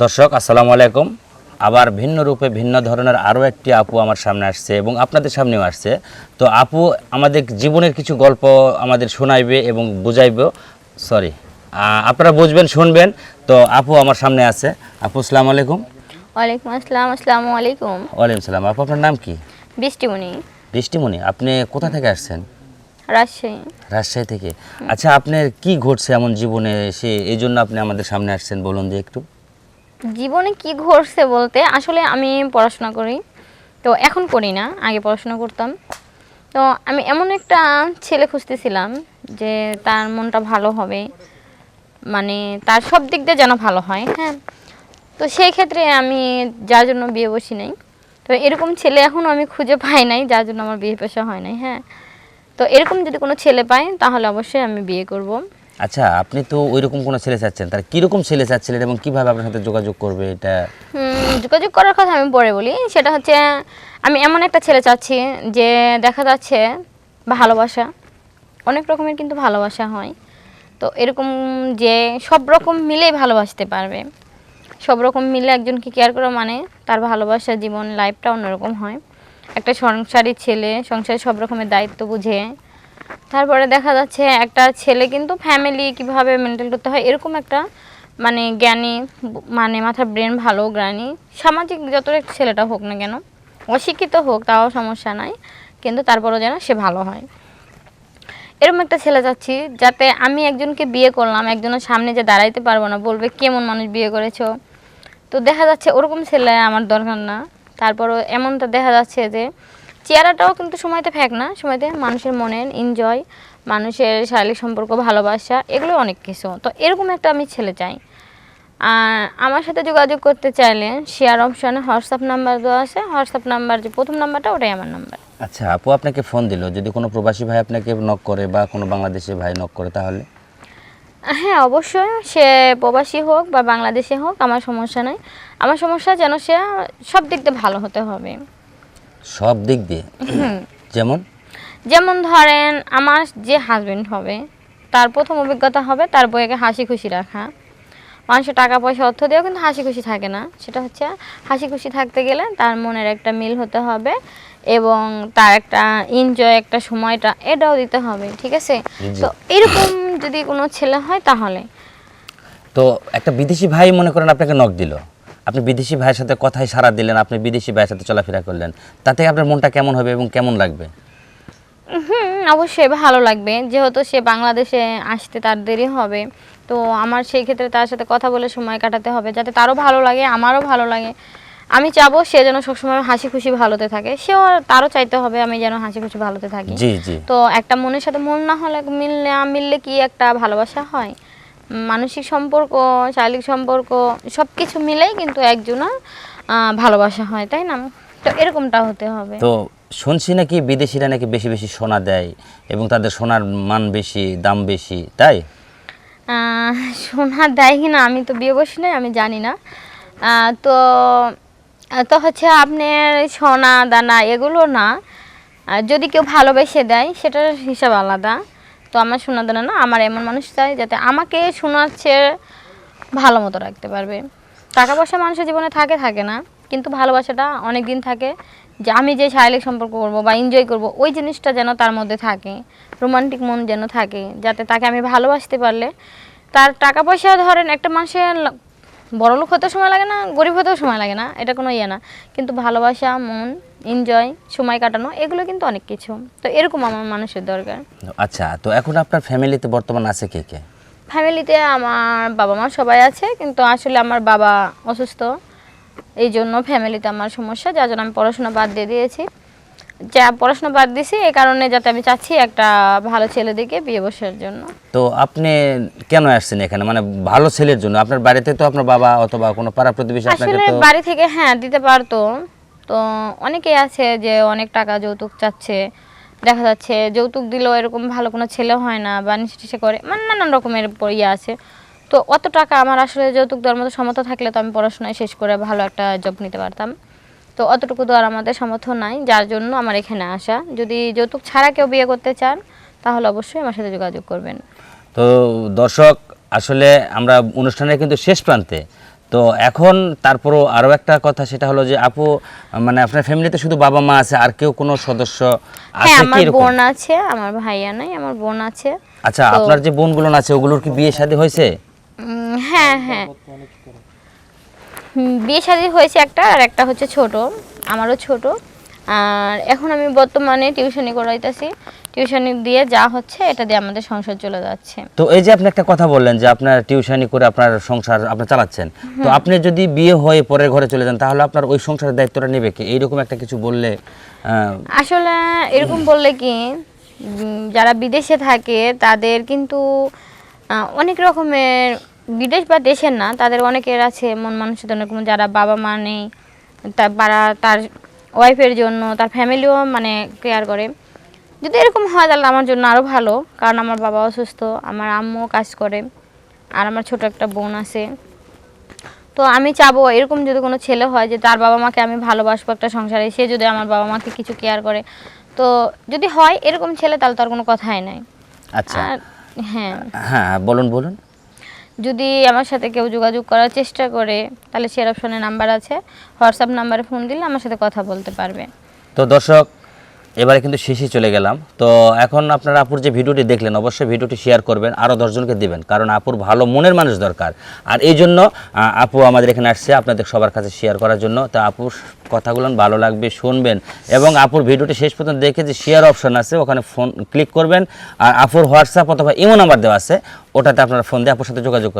দর্শক আসসালামু আলাইকুম। আবার ভিন্ন রূপে ভিন্ন ধরনের আরও একটি আপু আমার সামনে আসছে এবং আপনাদের সামনেও আসছে। তো আপু আমাদের জীবনের কিছু গল্প আমাদের শোনাইবে এবং বুঝাইবে। সরি, আপনারা বুঝবেন শুনবেন। তো আপু আমার সামনে আছে। আপু আসসালামু আলাইকুম। ওয়ালাইকুম আসসালাম। আসসালামু আলাইকুম। ওয়ালাইকুম সালাম। আপু আপনার নাম কি? বৃষ্টিমণি, বৃষ্টিমণি। আপনি কোথা থেকে আসছেন? রাজশাহী। রাজশাহী থেকে। আচ্ছা, আপনার কি ঘটছে এমন জীবনে সে এই জন্য আপনি আমাদের সামনে আসছেন, বলুন যে একটু। জীবনে কি ঘটছে বলতে আসলে আমি পড়াশোনা করি, তো এখন করি না, আগে পড়াশোনা করতাম। তো আমি এমন একটা ছেলে খুঁজতেছিলাম যে তার মনটা ভালো হবে, মানে তার সব দিক দিয়ে যেন ভালো হয়। হ্যাঁ, তো সেই ক্ষেত্রে আমি যার জন্য বিয়ে বসি নাই। তো এরকম ছেলে এখনও আমি খুঁজে পাই নাই, যার জন্য আমার বিয়ে পেশা হয় নাই। হ্যাঁ, তো এরকম যদি কোনো ছেলে পাই তাহলে অবশ্যই আমি বিয়ে করব। আচ্ছা, আপনি তো ওইরকম কোনো ছেলে চাচ্ছেন, তার কীরকম ছেলে চাচ্ছিলেন এবং কীভাবে আপনার সাথে যোগাযোগ করবে এটা? যোগাযোগ করার কথা আমি পরে বলি। সেটা হচ্ছে আমি এমন একটা ছেলে চাচ্ছি যে দেখা যাচ্ছে ভালোবাসা, অনেক রকমের কিন্তু ভালোবাসা হয়। তো এরকম যে সব রকম মিলেই ভালোবাসতে পারবে, সব রকম মিলে একজনকে কেয়ার করা মানে তার ভালোবাসা জীবন লাইফটা অন্যরকম হয়। একটা সংসারী ছেলে সংসারে সব রকমের দায়িত্ব বুঝে, তারপরে দেখা যাচ্ছে একটা ছেলে কিন্তু ফ্যামিলি কিভাবে মেনটেন করতে হয় এরকম একটা মানে জ্ঞানী, মানে মাথার ব্রেন ভালো জ্ঞানী, সামাজিক যত একটা ছেলেটা হোক না কেন, অশিক্ষিত হোক তাও সমস্যা নাই, কিন্তু তারপরও যেন সে ভালো হয়। এরকম একটা ছেলে চাচ্ছি যাতে আমি একজনকে বিয়ে করলাম, একজনের সামনে যে দাঁড়াইতে পারবো না, বলবে কেমন মানুষ বিয়ে করেছো। তো দেখা যাচ্ছে ওরকম ছেলে আমার দরকার না। তারপরও এমনটা দেখা যাচ্ছে যে চেহারাটাও কিন্তু সময়তে ফেক না, সময়তে মানুষের মনের এনজয়, মানুষের শারীরিক সম্পর্ক, ভালোবাসা, এগুলো অনেক কিছু। তো এরকম একটা আমি ছেলে চাই। আর আমার সাথে যোগাযোগ করতে চাইলে শেয়ার অপশানে হোয়াটসঅ্যাপ নাম্বার দেওয়া আছে, হোয়াটসঅ্যাপ নাম্বার যে প্রথম নাম্বারটা ওটাই আমার নাম্বার। আচ্ছা আপু, আপনাকে ফোন দিল, যদি কোনো প্রবাসী ভাই আপনাকে নক করে বা কোনো বাংলাদেশি ভাই নক করে তাহলে? হ্যাঁ অবশ্যই, সে প্রবাসী হোক বা বাংলাদেশে হোক আমার সমস্যা নাই। আমার সমস্যা যেন সে সব দিক দিয়ে ভালো হতে হবে। সব দিক দিয়ে? যেমন? যেমন ধরেন আমার যে হাজবেন্ড হবে তার প্রথম অভিজ্ঞতা হবে তার বউকে হাসি খুশি রাখা। মানুষের টাকা পয়সা অর্থ দিয়েও কিন্তু হাসি খুশি থাকে না, সেটা হচ্ছে হাসি খুশি থাকতে গেলে তার মনের একটা মিল হতে হবে এবং তার একটা এনজয় একটা সময়টা এটাও দিতে হবে, ঠিক আছে? তো এরকম যদি কোনো ছেলে হয় তাহলে। তো একটা বিদেশি ভাই মনে করেন আপনাকে নক দিল, আপনি বিদেশি ভাইয়ের সাথে কথায় সাড়া দিলেন, আপনি বিদেশি ভাইয়ের সাথে চলাফেরা করলেন, তাতে আপনার মনটা কেমন হবে এবং কেমন লাগবে? অবশ্যই ভালো লাগবে, যেহেতু সে বাংলাদেশে আসতে তার দেরি হবে। তো আমার সেই ক্ষেত্রে তার সাথে কথা বলে সময় কাটাতে হবে যাতে তারও ভালো লাগে আমারও ভালো লাগে। আমি চাবো সে যেন সবসময় হাসি খুশি ভালোতে থাকে, সেও তারও চাইতে হবে আমি যেন হাসি খুশি ভালোতে থাকি। জি জি। তো একটা মনের সাথে মন না হলে মিললে কি একটা ভালোবাসা হয়? মানসিক সম্পর্ক, শারীরিক সম্পর্ক সব কিছু মিলেই কিন্তু একজনের ভালোবাসা হয়, তাই না? তো এরকমটা হতে হবে। তো শুনছি নাকি বিদেশিরা নাকি বেশি বেশি সোনা দেয় এবং তাদের সোনার মান বেশি, দাম বেশি, তাই? সোনা দেয় কিনা আমি তো বিয়ে বসি নাই, আমি জানি না। তো তো হচ্ছে আপনার সোনা দানা এগুলো না, যদি কেউ ভালোবেসে দেয় সেটার হিসাব আলাদা। তো আমার সোনা দানা না, আমার এমন মানুষ চাই যাতে আমাকে সোনার চেয়ে ভালো মতো রাখতে পারবে। টাকা পয়সা মানুষের জীবনে থাকে না, কিন্তু ভালোবাসাটা অনেক দিন থাকে। যে আমি যে শারীরিক সম্পর্ক করব বা এনজয় করব ওই জিনিসটা যেন তার মধ্যে থাকে, রোমান্টিক মন যেন থাকে, যাতে তাকে আমি ভালোবাসতে পারলে তার টাকা পয়সা ধরেন একটা মানুষের বড়লোক হতেও সময় লাগে না, গরিব হতেও সময় লাগে না, এটা কোনো ইয়ে না, কিন্তু ভালোবাসা, মন, এনজয়, সময় কাটানো এগুলো কিন্তু অনেক কিছু। তো এরকম আমার মানুষের দরকার। আচ্ছা, তো এখন আপনার ফ্যামিলিতে বর্তমান আছে কে কে? ফ্যামিলিতে আমার বাবা মা সবাই আছে, কিন্তু আসলে আমার বাবা অসুস্থ, এই জন্য ফ্যামিলিতে আমার সমস্যা, যার জন্য আমি পড়াশোনা বাদ দিয়ে দিয়েছি। যা পড়াশোনা বাদ দিয়েছি এই কারণে যাতে আমি চাচ্ছি একটা ভালো ছেলে দেখে বিয়ে বসার জন্য। তো আপনি কেন আসছেন এখানে, মানে ভালো ছেলের জন্য? আপনার বাড়িতে তো আপনার বাবা অথবা কোনো পাড়া প্রতিবেশী আপনাকে আসলে তো বাড়ি থেকে হ্যাঁ দিতে পারতো। তো অনেকেই আছে যে অনেক টাকা যৌতুক চাচ্ছে, দেখা যাচ্ছে যৌতুক দিলেও এরকম ভালো কোনো ছেলে হয় না বা নিষে টিষে করে, মানে নানান রকমের ইয়ে আছে। তো অত টাকা আমার আসলে যৌতুক দেওয়ার মতো সামর্থ্য থাকলে তো আমি পড়াশোনায় শেষ করে ভালো একটা জব নিতে পারতাম। তো অতটুকু দেওয়ার আমাদের সামর্থ্য নাই, যার জন্য আমার এখানে আসা। যদি যৌতুক ছাড়া কেউ বিয়ে করতে চান তাহলে অবশ্যই আমার সাথে যোগাযোগ করবেন। তো দর্শক, আসলে আমরা অনুষ্ঠানের কিন্তু শেষ প্রান্তে। তো এখন তারপরও আরও একটা কথা, সেটা হলো যে আপু মানে আপনার ফ্যামিলিতে শুধু বাবা মা আছে, আর কেউ কোনো সদস্য হ্যাঁ, আছে কি আমার এরকম? বোন আছে, আমার ভাইয়া নাই, আমার বোন আছে। আচ্ছা, আপনার যে বোনগুলো আছে ওগুলোর কি বিয়ে শাদী হয়েছে? হ্যাঁ হ্যাঁ, বিয়ে শাদী হয়েছে একটা, আর একটা হচ্ছে ছোট, আমারও ছোট। আর এখন আমি বর্তমানে টিউশনি করাইতেছি, টিউশনি দিয়ে যা হচ্ছে এটা দিয়ে আমাদের সংসার চলে যাচ্ছে। তো এই যে আপনি একটা কথা বললেন যে আপনার টিউশনি করে আপনার সংসার আপনি চালাচ্ছেন, তো আপনি যদি বিয়ে হয়ে পরের ঘরে চলে যান তাহলে আপনার ওই সংসারের দায়িত্বটা নেবে কে? এইরকম একটা কিছু বললে আসলে এরকম বললে কি, যারা বিদেশে থাকে তাদের কিন্তু অনেক রকমের, বিদেশ বা দেশের না, তাদের অনেকের আছে মন মানসিকতা অনেক, যারা বাবা মা নেই, তার ওয়াইফের জন্য তার ফ্যামিলিও মানে কেয়ার করে। যদি এরকম হয় তাহলে আমার জন্য আরও ভালো, কারণ আমার বাবা অসুস্থ, আমার আম্মু কাজ করে, আর আমার ছোট একটা বোন আছে। তো আমি চাবো এরকম যদি কোনো ছেলে হয় যে তার বাবা মাকে আমি ভালোবাসবো একটা সংসারে, সে যদি আমার বাবা মাকে কিছু কেয়ার করে, তো যদি হয় এরকম ছেলে তাহলে তার কোনো কথাই নাই। আচ্ছা, আর হ্যাঁ, হ্যাঁ বলুন বলুন। যদি আমার সাথে কেউ যোগাযোগ করার চেষ্টা করে তাহলে শেয়ার অপশনে নাম্বার আছে, হোয়াটসঅ্যাপ নাম্বারে ফোন দিলে আমার সাথে কথা বলতে পারবে। তো দর্শক, এবারে কিন্তু শেষে চলে গেলাম। তো এখন আপনারা আপুর যে ভিডিওটি দেখলেন, অবশ্যই ভিডিওটি শেয়ার করবেন, আরও 10 জনকে দিবেন, কারণ আপুর ভালো মনের মানুষ দরকার। আর এই জন্য আপু আমাদের এখানে আসছে আপনাদের সবার কাছে শেয়ার করার জন্য। তো আপুর কথাগুলো ভালো লাগবে, শুনবেন, এবং আপুর ভিডিওটি শেষ পর্যন্ত দেখে যে শেয়ার অপশন আছে ওখানে ফোন ক্লিক করবেন। আর আপুর হোয়াটসঅ্যাপ অথবা ইমো নাম্বার দেওয়া আছে, ওটাতে আপনারা ফোন দিয়ে আপুর সাথে যোগাযোগ করবেন।